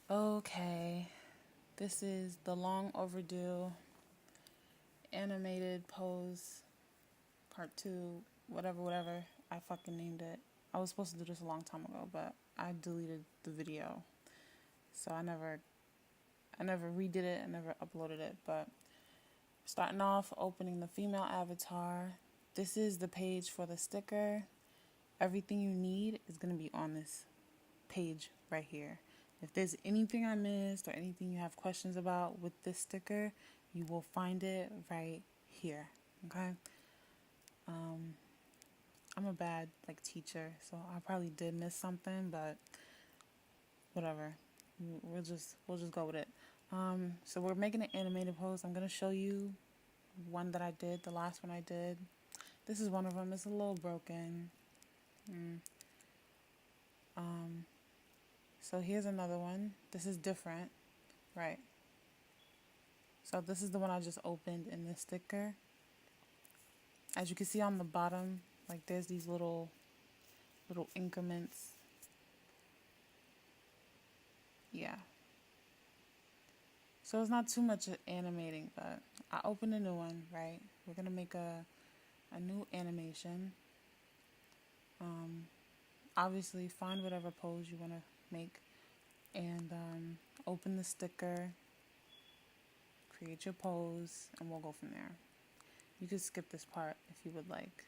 Okay, this is the long overdue animated pose part 2, whatever I fucking named it. I was supposed to do this a long time ago, but I deleted the video, so I never redid it, I never uploaded it. But starting off, opening the female avatar. This is the page for the sticker. Everything you need is going to be on this page right here. If there's anything I missed or anything you have questions about with this sticker, you will find it right here. Okay? I'm a bad teacher, so I probably did miss something, but whatever. We'll just go with it. So we're making an animated pose. I'm gonna show you one that I did, the last one I did. This is one of them. It's a little broken. So here's another one. This is different, right? So this is the one I just opened in the sticker. As you can see on the bottom, there's these little increments. Yeah. So it's not too much animating, but I opened a new one, right? We're gonna make a new animation. Obviously find whatever pose you wanna make and open the sticker, create your pose, and we'll go from there. You can skip this part if you would like.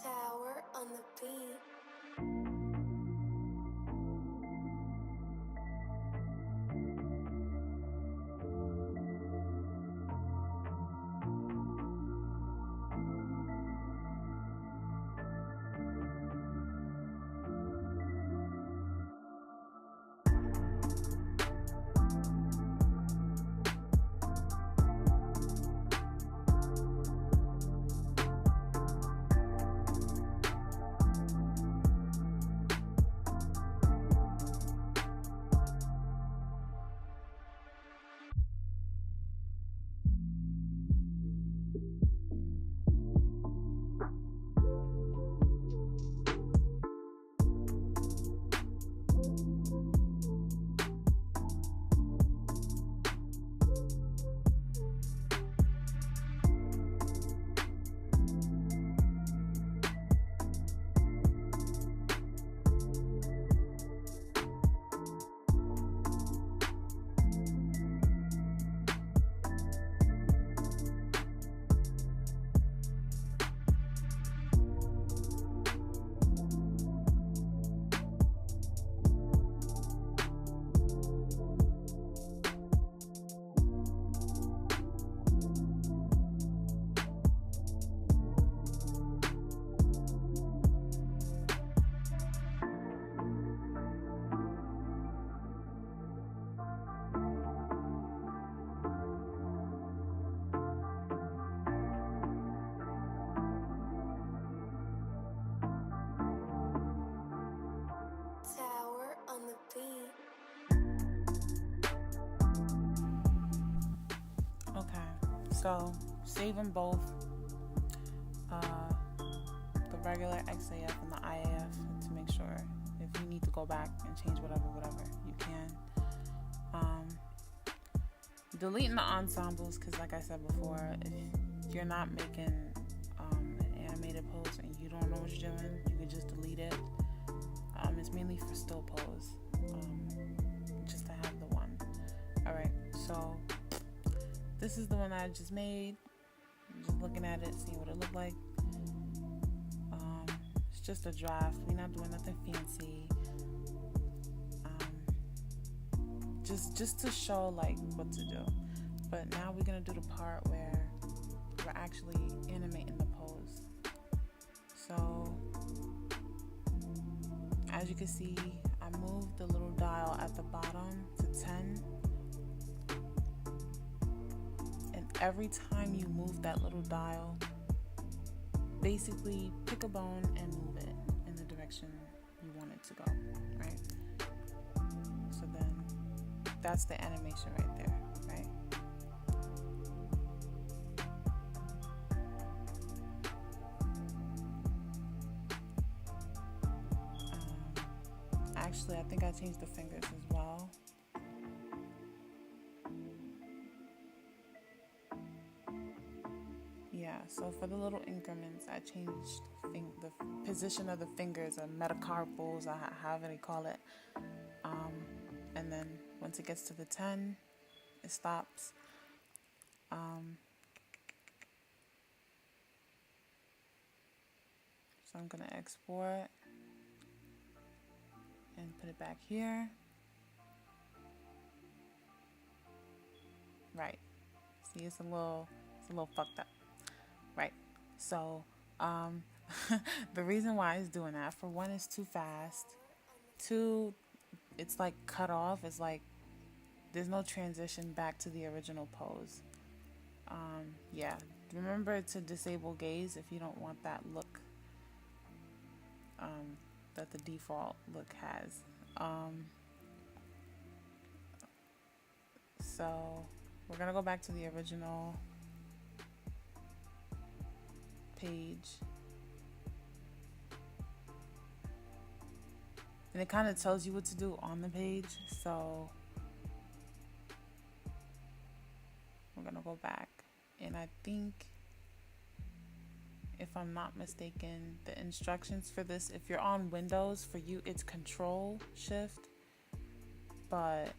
Tower on the beat. Tower on the beat. Okay, so save them both, the regular XAF and the IAF, to make sure if you need to go back and change whatever you can. Deleting the ensembles, because like I said before, if you're not making an animated pose and you don't know what you're doing, you can just delete it. It's mainly for still pose, just to have the one. Alright, so this is the one that I just made. I'm just looking at it, seeing what it looked like. It's just a draft. We're not doing nothing fancy. Just to show what to do. But now we're gonna do the part where we're actually animating the pose. So as you can see, I moved the little dial at the bottom to 10. And every time you move that little dial, basically pick a bone and move it in the direction you want it to go, right? So then that's the animation right there, right? Actually, I think I changed the fingers as well. Yeah, so for the little increments, I changed the position of the fingers, or metacarpals, or however they call it. And then once it gets to the 10, it stops. So I'm going to export and put it back here. Right. See, it's a little fucked up. Right. So, the reason why it's doing that, for one, it's too fast. Two, it's like cut off. It's like there's no transition back to the original pose. Yeah. Remember to disable gaze if you don't want that look that the default look has. So we're gonna go back to the original page, and it kind of tells you what to do on the page. So we're gonna go back, and I think, if I'm not mistaken, the instructions for this, if you're on Windows, for you it's Ctrl Shift, but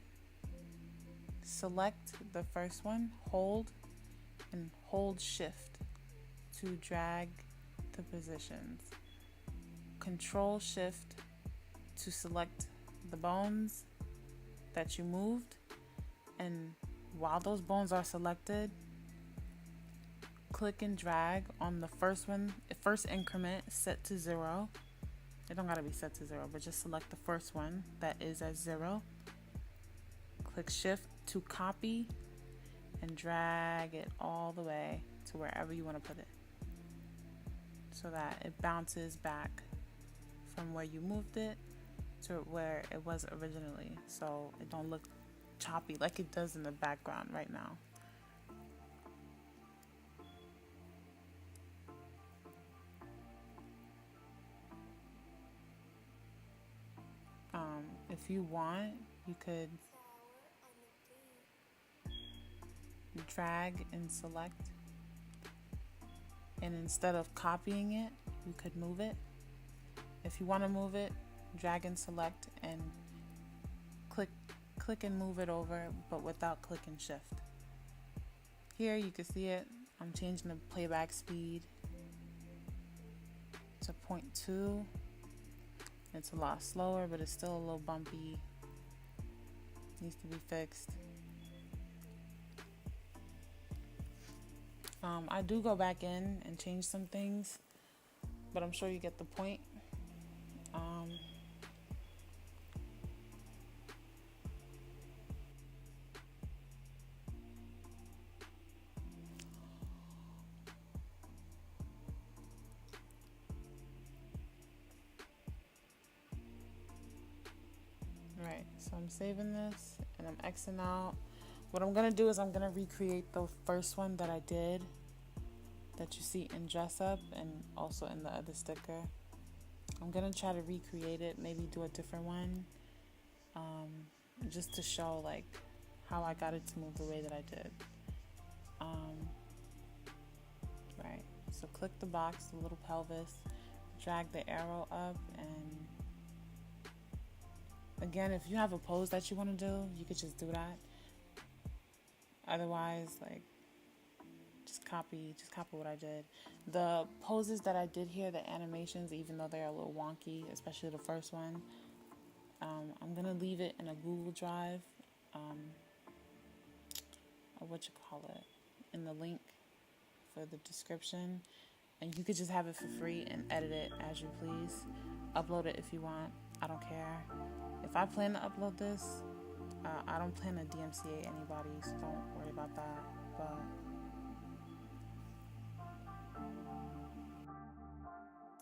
select the first one, hold Shift to drag the positions. Control Shift to select the bones that you moved, and while those bones are selected, click and drag on the first one, first increment set to 0. It don't gotta be set to 0, but just select the first one that is at 0. Click Shift to copy and drag it all the way to wherever you want to put it, so that it bounces back from where you moved it to where it was originally, so it don't look choppy like it does in the background right now. If you want, you could drag and select, and instead of copying it, you could move it. If you want to move it, drag and select and click and move it over, but without clicking Shift. Here you can see it. I'm changing the playback speed to 0.2. It's a lot slower, but it's still a little bumpy. Needs to be fixed. I do go back in and change some things, but I'm sure you get the point. Right, so I'm saving this and I'm Xing out. What I'm gonna do is I'm gonna recreate the first one that I did, that you see in Dress Up and also in the other sticker. I'm gonna try to recreate it, maybe do a different one, just to show like how I got it to move the way that I did. Right, so click the box, the little pelvis, drag the arrow up, and again, if you have a pose that you want to do, you could just do that. Otherwise, like, just copy what I did. The poses that I did here, the animations, even though they're a little wonky, especially the first one, I'm gonna leave it in a Google Drive, or in the link for the description, and you could just have it for free and edit it as you please. Upload it if you want. I don't care. If I plan to upload this, I don't plan to DMCA anybody, so don't worry about that. But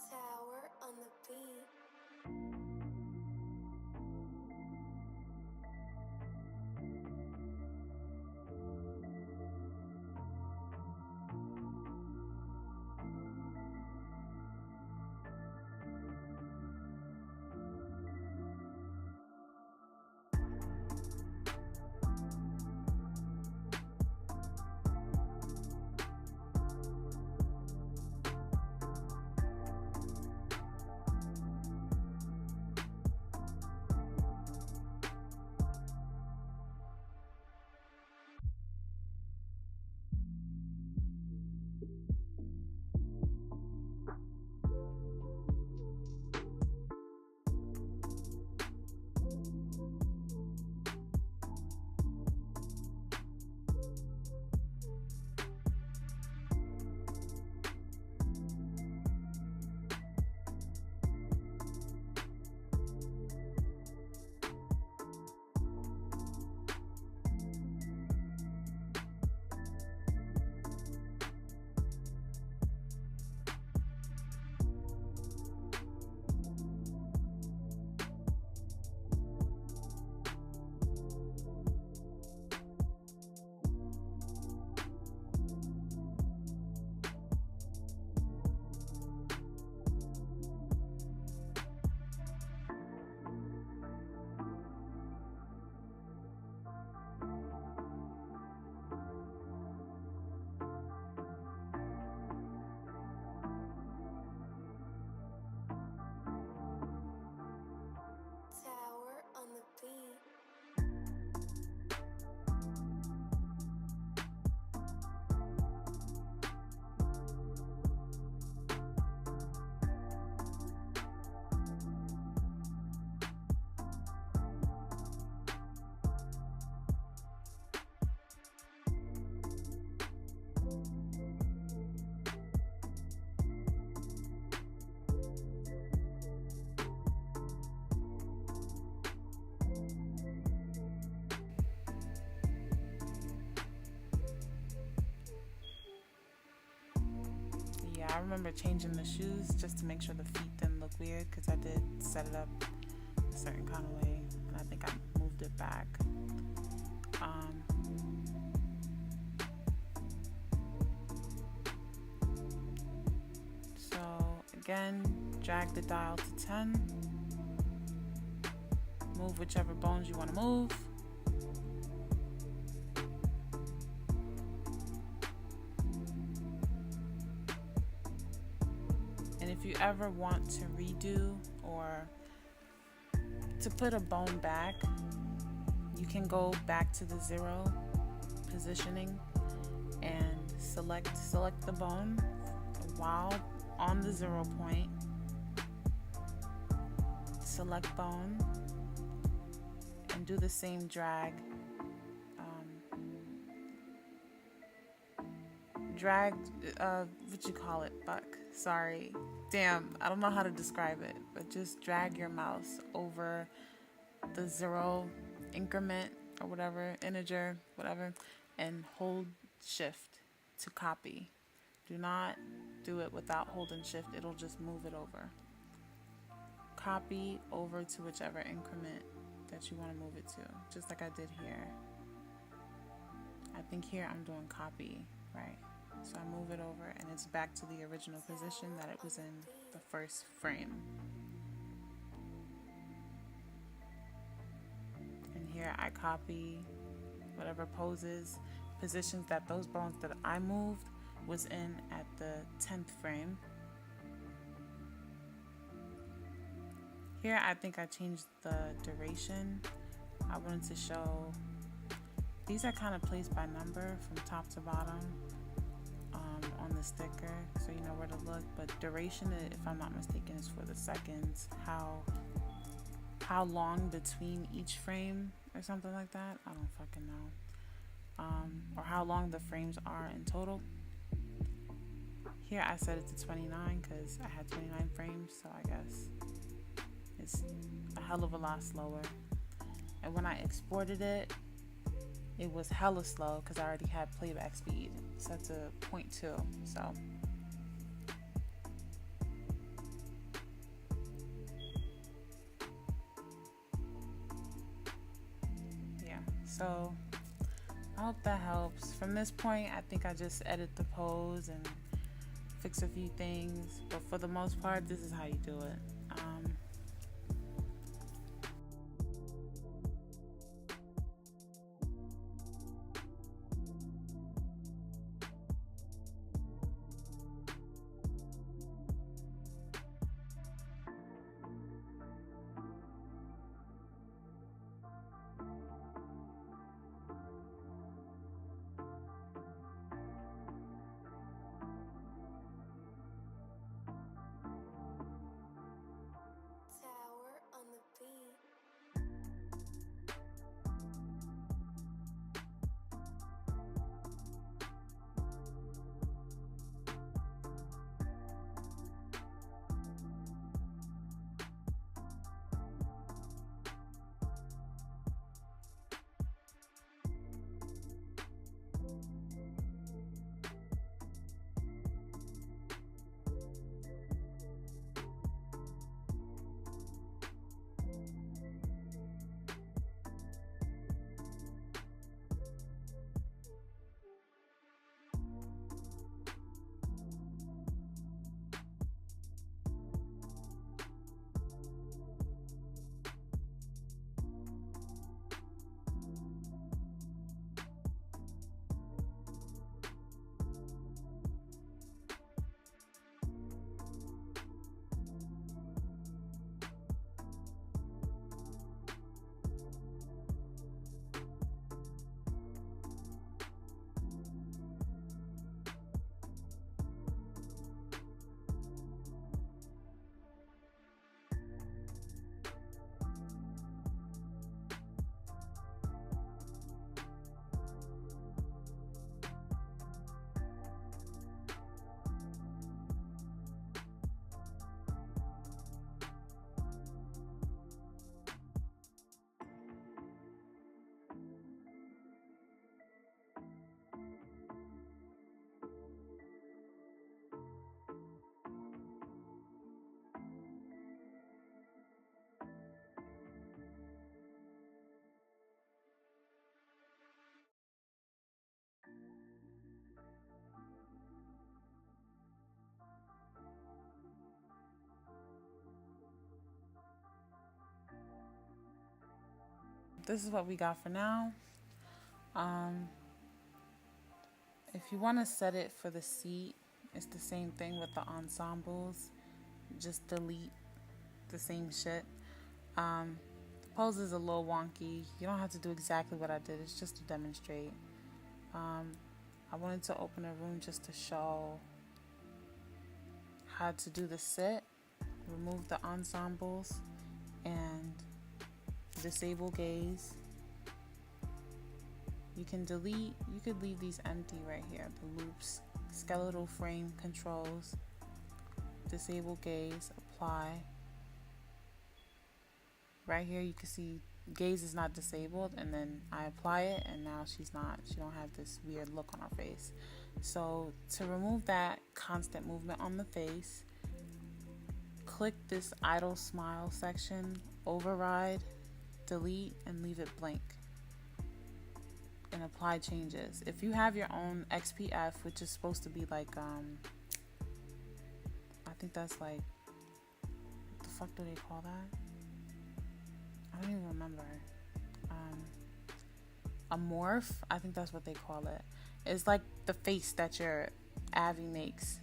Tower on the beat. I remember changing the shoes just to make sure the feet didn't look weird, because I did set it up a certain kind of way, and I think I moved it back. So again, drag the dial to 10, move whichever bones you want to move. And if you ever want to redo or to put a bone back, you can go back to the 0 positioning and select the bone while on the 0 point. Select bone and do the same drag. What you call it? Fuck. Sorry. Damn, I don't know how to describe it, but just drag your mouse over the 0 increment or whatever, integer, whatever, and hold shift to copy. Do not do it without holding shift. It'll just move it over. Copy over to whichever increment that you want to move it to, just like I did here. I think here I'm doing copy, right? So I move it over and it's back to the original position that it was in the first frame. And here I copy whatever positions that those bones that I moved was in at the 10th frame. Here I think I changed the duration. I wanted to show, these are kind of placed by number from top to bottom on the sticker, so you know where to look, but duration, if I'm not mistaken, is for the seconds, how long between each frame or something like that. I don't fucking know. Or how long the frames are in total. Here I set it to 29 because I had 29 frames, so I guess it's a hell of a lot slower. And when I exported it, it was hella slow because I already had playback speed set to 0.2. So yeah, so I hope that helps. From this point, I think I just edit the pose and fix a few things, but for the most part, this is how you do it. this is what we got for now. If you want to set it for the seat, it's the same thing with the ensembles. Just delete the same shit. The pose is a little wonky. You don't have to do exactly what I did. It's just to demonstrate. I wanted to open a room just to show how to do the sit, remove the ensembles, and disable gaze. You can delete, you could leave these empty right here. The loops, skeletal frame controls, disable gaze, apply. Right here you can see gaze is not disabled, and then I apply it and now she don't have this weird look on her face. So to remove that constant movement on the face, click this idle smile section, override, delete, and leave it blank, and apply changes. If you have your own XPF, which is supposed to be like I think that's like, what the fuck do they call that? I don't even remember. A morph, I think that's what they call it. It's like the face that your Avi makes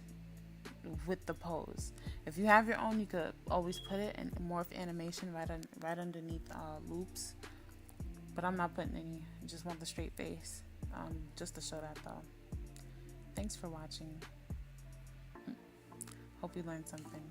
with the pose. If you have your own, you could always put it in morph animation right underneath loops. But I'm not putting any. I just want the straight face, just to show that though. Thanks for watching. Hope you learned something.